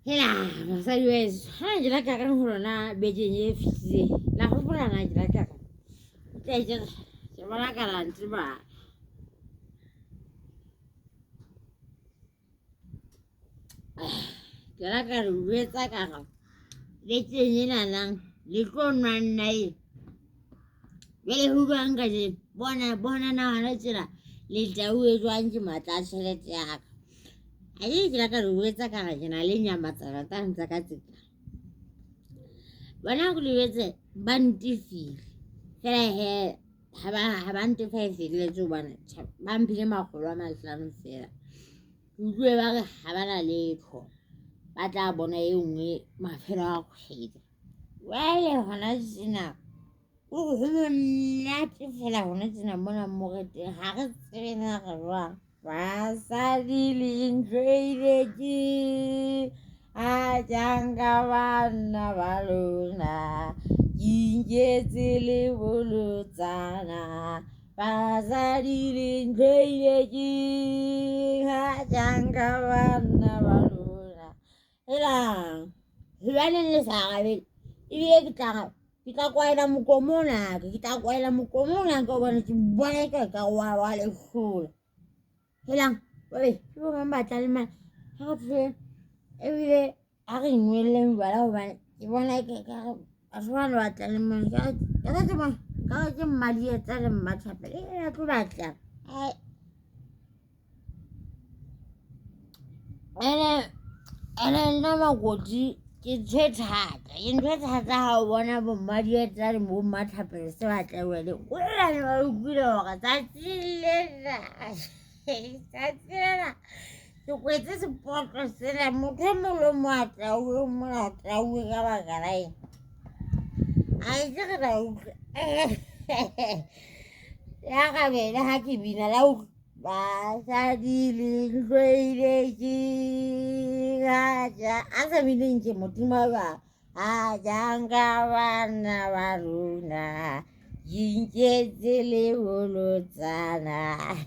Hela, mosadi weso, ha ke la ka ka ho rona bekeng e fihlile. La hopola na ke la ka ka. Ke bona ka la ntseba. Ke la ka re buetsa ka ga. Bekeng ena nang le tlo nwang nai. Jwale ho buang ka je bona na hana tsela le tla o e jwang ke matla tjhelete ya ka. A ke la ka re buetsa ka ga ke na le nyamatsana tsa ntsa ka tsela. Bona go lebetse ba ntifile fela he ha ba ntefa e felletse hobane ba mphile 500 fela. Utlwe ba re ha ba na letho ba tla bona e nngwe mafelo a kgwedi. Wele hona tjena o ho monate fela hona tjena mona moreteng ha re tsebe na re jwang. Basadi le ntshweletse a janka banna ba lona ke nketse le bolotsana. Basadi le ntshweletse a janka banna ba lona. Helang hobane le sa gabele ebile ke tla kwaela mokomona ke tla kwaela mokomona ka hobane ke bona ka wa lekgola. Helang ke bo mang ba tla le mana ha re ebile a re inwelleng jwala hobane ke bona ke ka batho bana ba tla le mana ka ke bona ka ke mmadietsa le mmathapelo e tlo batla ene nna makoti ke ntho e thata ke ntho e thata ha o bona bo mmadietsa le bo mmathapelo se batla wele o lane ba utlwile hore tsatsi lena ke kwetse sepoto sena motho e mong le mong a tlauwe ka baka la eng a itse re la utlwa ya gabedi ha ke bina la utlwa basadi le ntshweletse a sa bineng ke motima ba a janka bana ba lona ke nketse le bolotsana